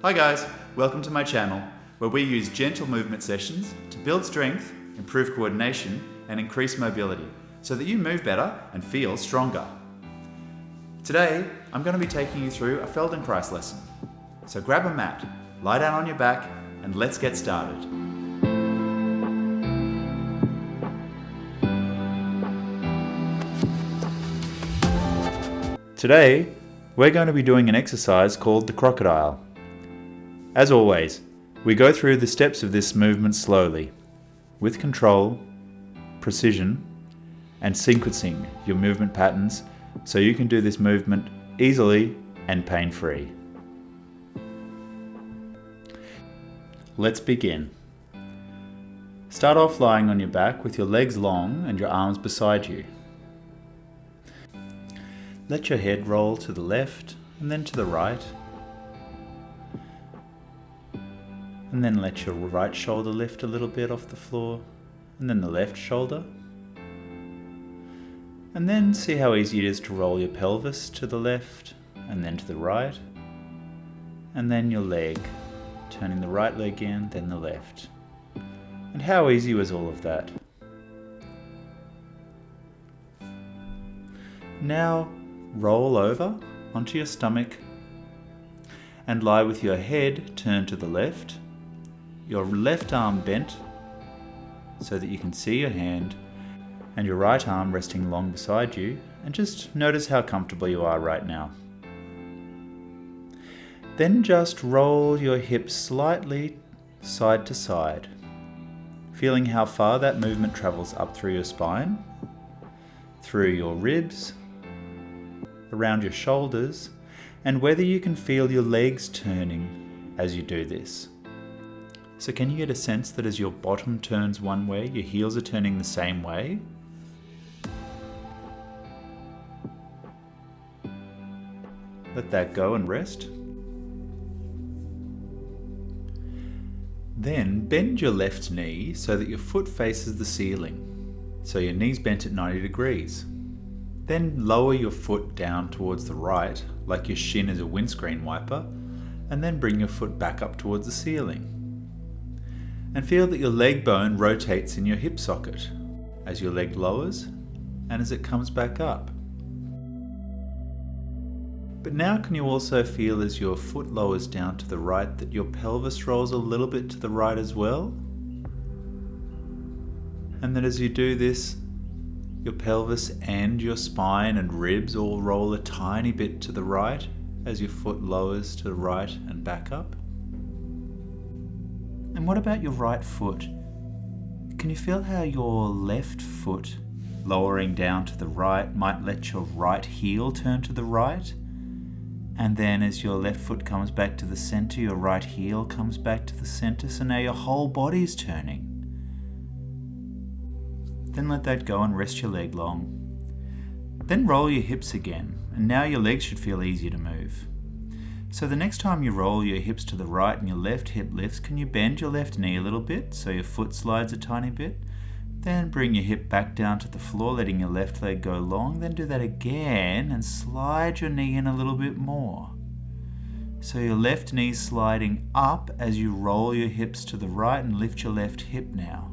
Hi guys, welcome to my channel where we use gentle movement sessions to build strength, improve coordination and increase mobility so that you move better and feel stronger. Today I'm going to be taking you through a Feldenkrais lesson. So grab a mat, lie down on your back and let's get started. Today we're going to be doing an exercise called the Crocodile. As always, we go through the steps of this movement slowly, with control, precision, and sequencing your movement patterns so you can do this movement easily and pain-free. Let's begin. Start off lying on your back with your legs long and your arms beside you. Let your head roll to the left and then to the right. And then let your right shoulder lift a little bit off the floor, and then the left shoulder. And then see how easy it is to roll your pelvis to the left, and then to the right. And then your leg, turning the right leg in, then the left. And how easy was all of that? Now roll over onto your stomach and lie with your head turned to the left, your left arm bent so that you can see your hand, and your right arm resting long beside you, and just notice how comfortable you are right now. Then just roll your hips slightly side to side, feeling how far that movement travels up through your spine, through your ribs, around your shoulders, and whether you can feel your legs turning as you do this. So can you get a sense that as your bottom turns one way, your heels are turning the same way? Let that go and rest. Then bend your left knee so that your foot faces the ceiling, so your knee's bent at 90 degrees. Then lower your foot down towards the right, like your shin is a windscreen wiper, and then bring your foot back up towards the ceiling. And feel that your leg bone rotates in your hip socket as your leg lowers and as it comes back up. But now can you also feel as your foot lowers down to the right that your pelvis rolls a little bit to the right as well? And that as you do this, your pelvis and your spine and ribs all roll a tiny bit to the right as your foot lowers to the right and back up? And what about your right foot? Can you feel how your left foot lowering down to the right might let your right heel turn to the right? And then as your left foot comes back to the center, your right heel comes back to the center, so now your whole body's turning. Then let that go and rest your leg long. Then roll your hips again, and now your legs should feel easier to move. So the next time you roll your hips to the right and your left hip lifts, can you bend your left knee a little bit so your foot slides a tiny bit? Then bring your hip back down to the floor, letting your left leg go long. Then do that again and slide your knee in a little bit more. So your left knee sliding up as you roll your hips to the right and lift your left hip now.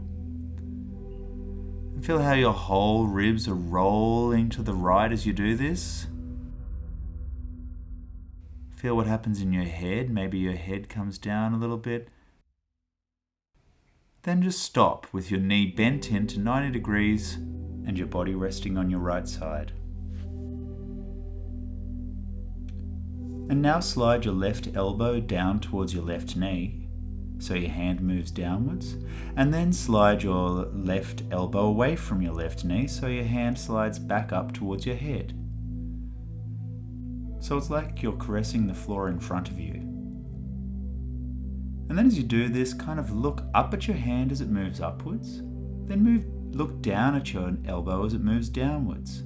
And feel how your whole ribs are rolling to the right as you do this. Feel what happens in your head. Maybe your head comes down a little bit. Then just stop with your knee bent in to 90 degrees and your body resting on your right side. And now slide your left elbow down towards your left knee, so your hand moves downwards. And then slide your left elbow away from your left knee, so your hand slides back up towards your head. So it's like you're caressing the floor in front of you. And then as you do this, kind of look up at your hand as it moves upwards. Then look down at your elbow as it moves downwards.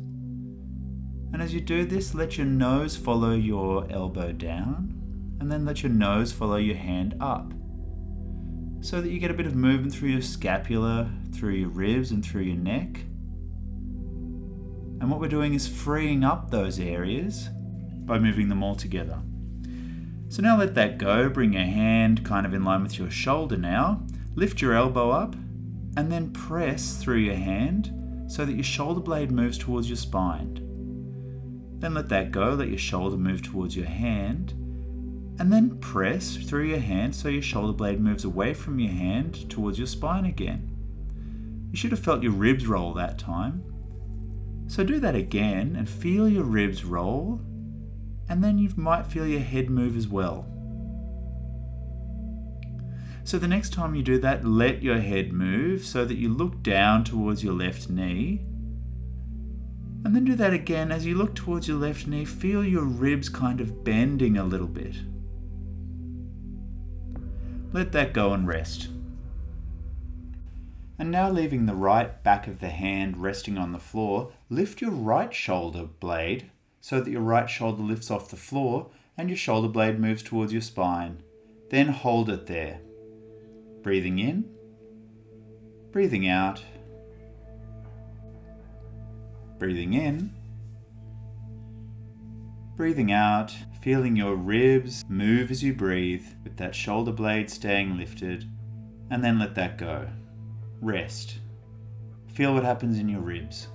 And as you do this, let your nose follow your elbow down, and then let your nose follow your hand up, so that you get a bit of movement through your scapula, through your ribs and through your neck. And what we're doing is freeing up those areas by moving them all together. So now let that go. Bring your hand kind of in line with your shoulder now. Lift your elbow up and then press through your hand so that your shoulder blade moves towards your spine. Then let that go. Let your shoulder move towards your hand and then press through your hand so your shoulder blade moves away from your hand towards your spine again. You should have felt your ribs roll that time. So do that again and feel your ribs roll, and then you might feel your head move as well. So the next time you do that, let your head move so that you look down towards your left knee. And then do that again. As you look towards your left knee, feel your ribs kind of bending a little bit. Let that go and rest. And now, leaving the right back of the hand resting on the floor, lift your right shoulder blade so that your right shoulder lifts off the floor and your shoulder blade moves towards your spine. Then hold it there. Breathing in, breathing out, breathing in, breathing out, feeling your ribs move as you breathe with that shoulder blade staying lifted, and then let that go. Rest. Feel what happens in your ribs.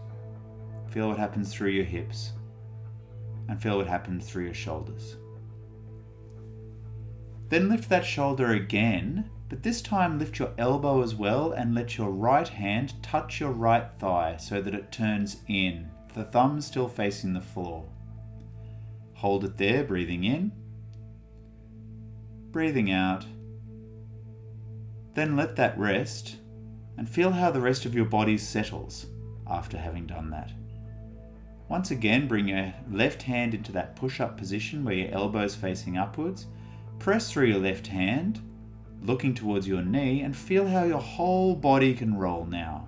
Feel what happens through your hips. And feel what happens through your shoulders. Then lift that shoulder again, but this time lift your elbow as well and let your right hand touch your right thigh so that it turns in, the thumb still facing the floor. Hold it there, breathing in, breathing out. Then let that rest and feel how the rest of your body settles after having done that. Once again, bring your left hand into that push-up position where your elbow is facing upwards. Press through your left hand, looking towards your knee, and feel how your whole body can roll now.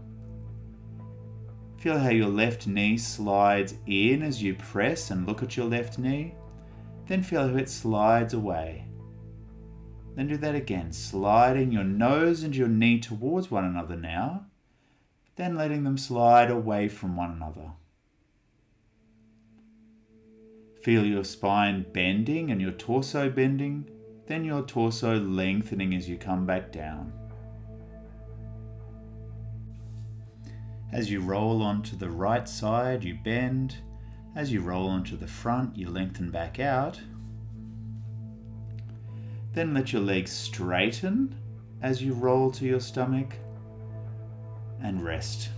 Feel how your left knee slides in as you press and look at your left knee. Then feel how it slides away. Then do that again, sliding your nose and your knee towards one another now, then letting them slide away from one another. Feel your spine bending and your torso bending, then your torso lengthening as you come back down. As you roll onto the right side, you bend. As you roll onto the front, you lengthen back out. Then let your legs straighten as you roll to your stomach and rest.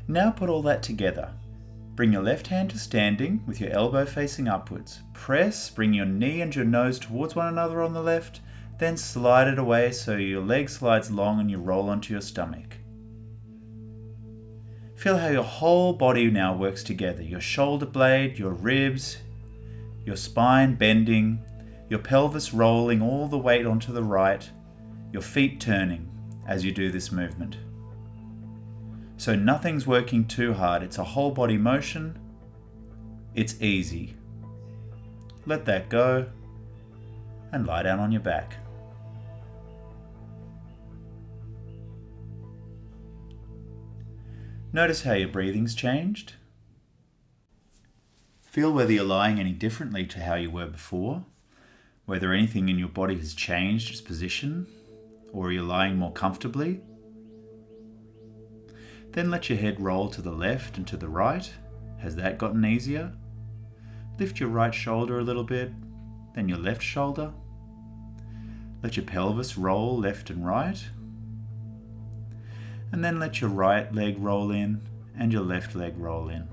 Now put all that together. Bring your left hand to standing with your elbow facing upwards. Press, bring your knee and your nose towards one another on the left, then slide it away so your leg slides long and you roll onto your stomach. Feel how your whole body now works together. Your shoulder blade, your ribs, your spine bending, your pelvis rolling all the weight onto the right, your feet turning as you do this movement. So nothing's working too hard. It's a whole body motion. It's easy. Let that go and lie down on your back. Notice how your breathing's changed. Feel whether you're lying any differently to how you were before, whether anything in your body has changed its position, or you're lying more comfortably. Then let your head roll to the left and to the right. Has that gotten easier? Lift your right shoulder a little bit, then your left shoulder. Let your pelvis roll left and right. And then let your right leg roll in and your left leg roll in.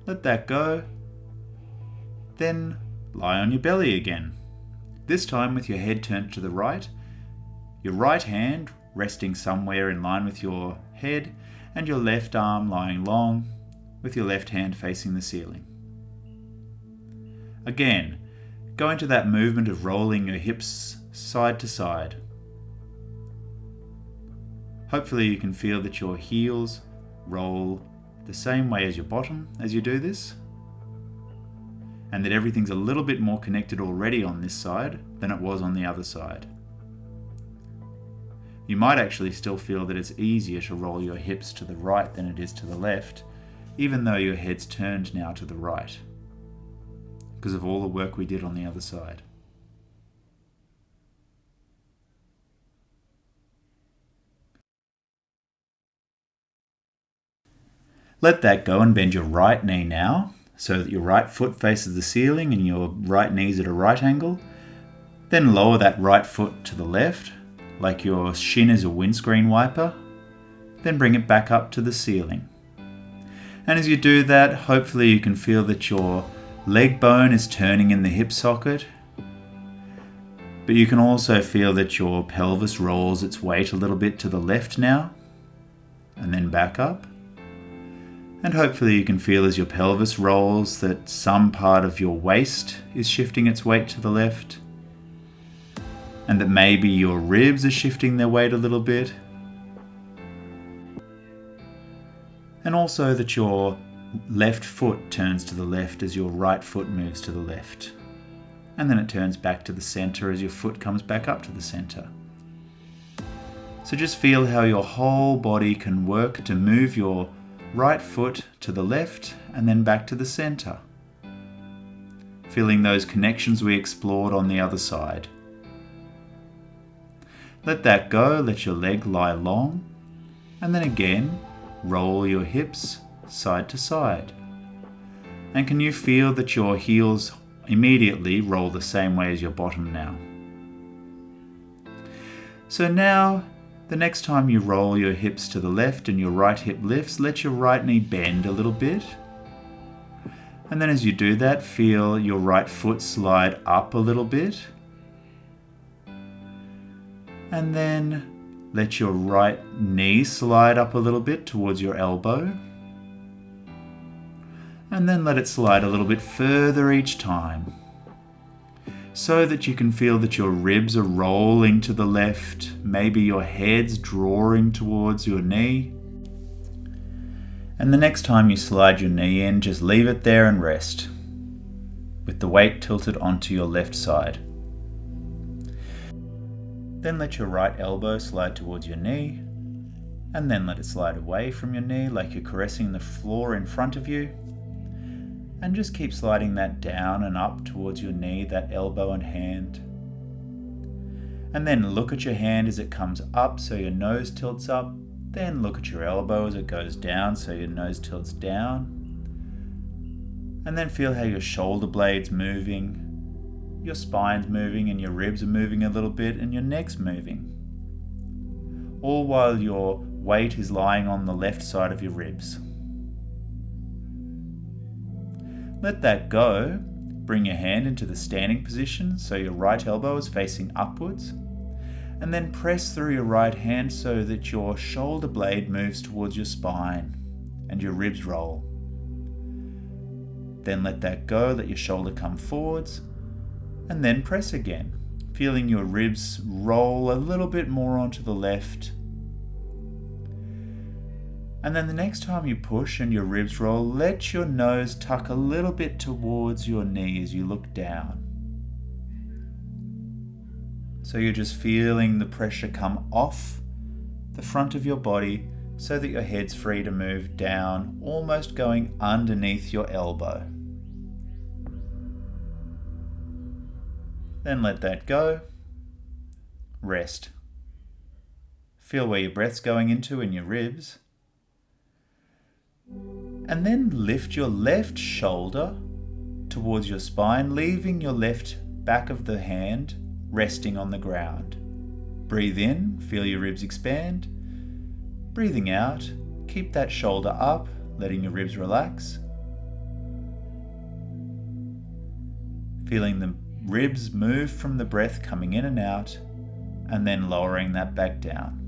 Let that go. Then lie on your belly again. This time with your head turned to the right, your right hand resting somewhere in line with your head, and your left arm lying long with your left hand facing the ceiling. Again, go into that movement of rolling your hips side to side. Hopefully you can feel that your heels roll the same way as your bottom as you do this, and that everything's a little bit more connected already on this side than it was on the other side. You might actually still feel that it's easier to roll your hips to the right than it is to the left, even though your head's turned now to the right, because of all the work we did on the other side. Let that go and bend your right knee now, so that your right foot faces the ceiling and your right knee's at a right angle. Then lower that right foot to the left, like your shin is a windscreen wiper. Then bring it back up to the ceiling. And as you do that, hopefully you can feel that your leg bone is turning in the hip socket. But you can also feel that your pelvis rolls its weight a little bit to the left now, and then back up. And hopefully you can feel as your pelvis rolls that some part of your waist is shifting its weight to the left, and that maybe your ribs are shifting their weight a little bit. And also that your left foot turns to the left as your right foot moves to the left. And then it turns back to the center as your foot comes back up to the center. So just feel how your whole body can work to move your right foot to the left and then back to the center. Feeling those connections we explored on the other side. Let that go, let your leg lie long, and then again, roll your hips side to side. And can you feel that your heels immediately roll the same way as your bottom now? So now, the next time you roll your hips to the left and your right hip lifts, let your right knee bend a little bit. And then as you do that, feel your right foot slide up a little bit. And then let your right knee slide up a little bit towards your elbow. And then let it slide a little bit further each time, so that you can feel that your ribs are rolling to the left, maybe your head's drawing towards your knee. And the next time you slide your knee in, just leave it there and rest, with the weight tilted onto your left side. Then let your right elbow slide towards your knee, and then let it slide away from your knee like you're caressing the floor in front of you. And just keep sliding that down and up towards your knee, that elbow and hand. And then look at your hand as it comes up so your nose tilts up. Then look at your elbow as it goes down so your nose tilts down. And then feel how your shoulder blade's moving, your spine's moving, and your ribs are moving a little bit, and your neck's moving. All while your weight is lying on the left side of your ribs. Let that go. Bring your hand into the standing position so your right elbow is facing upwards. And then press through your right hand so that your shoulder blade moves towards your spine and your ribs roll. Then let that go, let your shoulder come forwards, and then press again, feeling your ribs roll a little bit more onto the left. And then the next time you push and your ribs roll, let your nose tuck a little bit towards your knee as you look down. So you're just feeling the pressure come off the front of your body so that your head's free to move down, almost going underneath your elbow. Then let that go. Rest. Feel where your breath's going into in your ribs. And then lift your left shoulder towards your spine, leaving your left back of the hand resting on the ground. Breathe in, feel your ribs expand. Breathing out, keep that shoulder up, letting your ribs relax. Feeling the ribs move from the breath coming in and out, and then lowering that back down.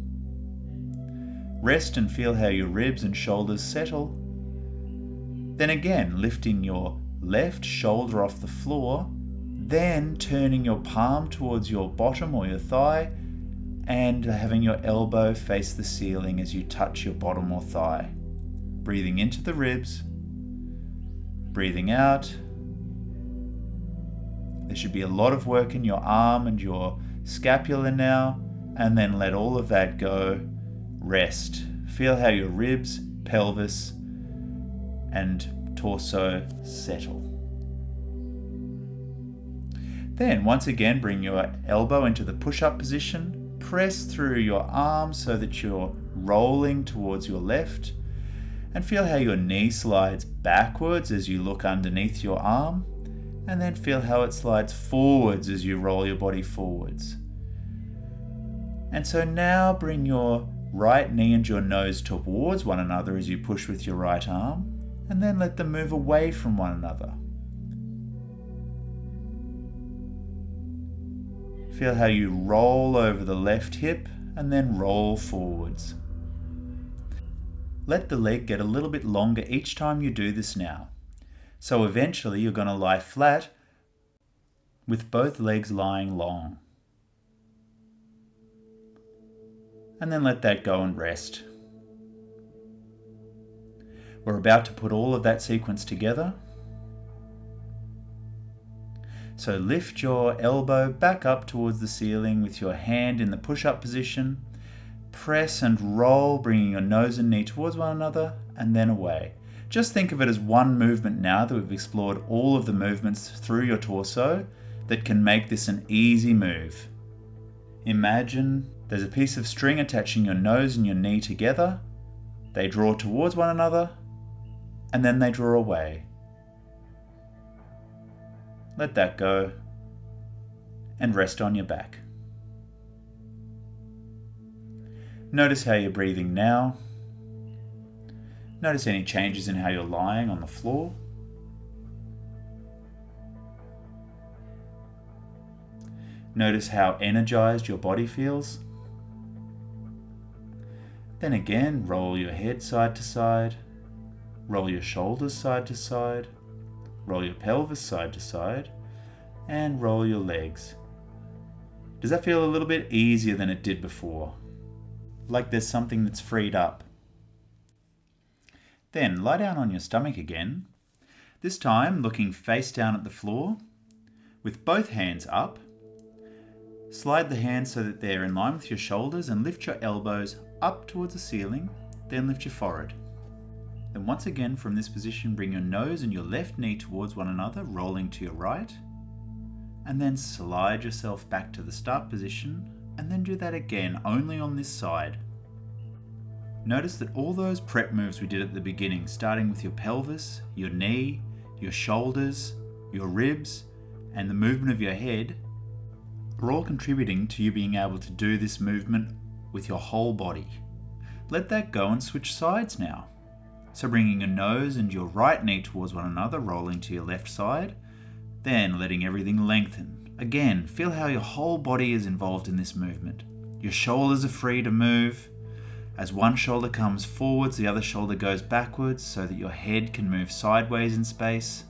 Rest and feel how your ribs and shoulders settle. Then again, lifting your left shoulder off the floor, then turning your palm towards your bottom or your thigh, and having your elbow face the ceiling as you touch your bottom or thigh. Breathing into the ribs, breathing out. There should be a lot of work in your arm and your scapula now, and then let all of that go. Rest. Feel how your ribs, pelvis, and torso settle. Then once again, bring your elbow into the push-up position. Press through your arms so that you're rolling towards your left, and feel how your knee slides backwards as you look underneath your arm, and then feel how it slides forwards as you roll your body forwards. And so now bring your right knee and your nose towards one another as you push with your right arm, and then let them move away from one another. Feel how you roll over the left hip and then roll forwards. Let the leg get a little bit longer each time you do this now. So eventually you're going to lie flat with both legs lying long. And then let that go and rest. We're about to put all of that sequence together. So lift your elbow back up towards the ceiling with your hand in the push-up position. Press and roll, bringing your nose and knee towards one another, and then away. Just think of it as one movement now that we've explored all of the movements through your torso that can make this an easy move. Imagine there's a piece of string attaching your nose and your knee together. They draw towards one another, and then they draw away. Let that go, and rest on your back. Notice how you're breathing now. Notice any changes in how you're lying on the floor. Notice how energized your body feels. Then again, roll your head side to side. Roll your shoulders side to side. Roll your pelvis side to side. And roll your legs. Does that feel a little bit easier than it did before? Like there's something that's freed up. Then lie down on your stomach again, this time looking face down at the floor, with both hands up. Slide the hands so that they're in line with your shoulders and lift your elbows up towards the ceiling, then lift your forehead. Then once again from this position, bring your nose and your left knee towards one another, rolling to your right, and then slide yourself back to the start position, and then do that again, only on this side. Notice that all those prep moves we did at the beginning, starting with your pelvis, your knee, your shoulders, your ribs, and the movement of your head, are all contributing to you being able to do this movement with your whole body. Let that go and switch sides now. So bringing your nose and your right knee towards one another, rolling to your left side, then letting everything lengthen. Again, feel how your whole body is involved in this movement. Your shoulders are free to move. As one shoulder comes forwards, the other shoulder goes backwards so that your head can move sideways in space.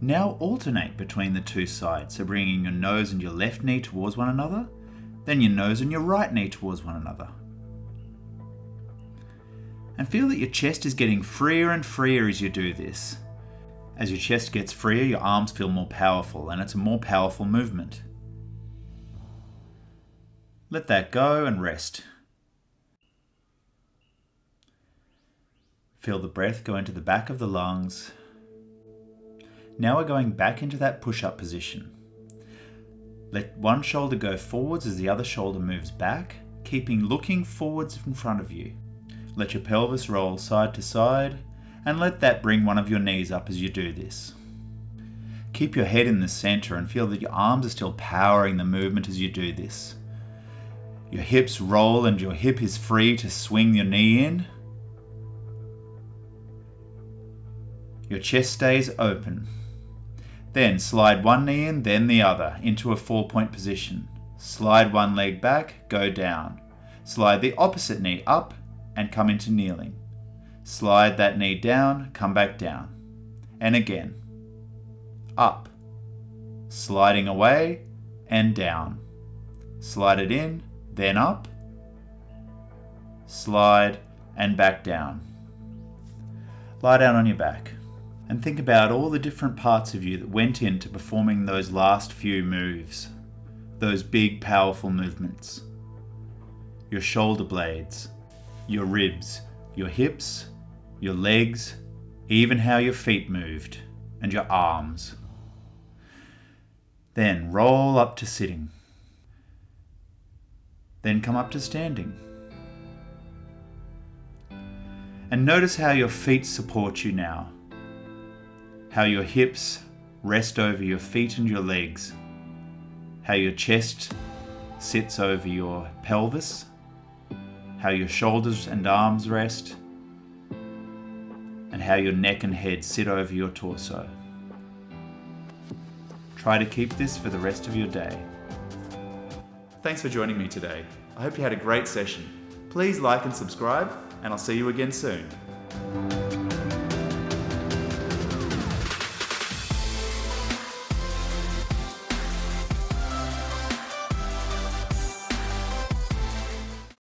Now alternate between the two sides, so bringing your nose and your left knee towards one another, then your nose and your right knee towards one another. And feel that your chest is getting freer and freer as you do this. As your chest gets freer, your arms feel more powerful, and it's a more powerful movement. Let that go and rest. Feel the breath go into the back of the lungs. Now we're going back into that push-up position. Let one shoulder go forwards as the other shoulder moves back, keeping looking forwards in front of you. Let your pelvis roll side to side, and let that bring one of your knees up as you do this. Keep your head in the center and feel that your arms are still powering the movement as you do this. Your hips roll and your hip is free to swing your knee in. Your chest stays open. Then slide one knee in, then the other, into a 4-point position. Slide one leg back, go down. Slide the opposite knee up and come into kneeling. Slide that knee down, come back down. And again. Up. Sliding away and down. Slide it in, then up. Slide and back down. Lie down on your back and think about all the different parts of you that went into performing those last few moves. those big, powerful movements. Your shoulder blades, your ribs, your hips, your legs, even how your feet moved, and your arms. Then roll up to sitting. Then come up to standing. And notice how your feet support you now. How your hips rest over your feet and your legs. How your chest sits over your pelvis. How your shoulders and arms rest. And how your neck and head sit over your torso. Try to keep this for the rest of your day. Thanks for joining me today. I hope you had a great session. Please like and subscribe, and I'll see you again soon.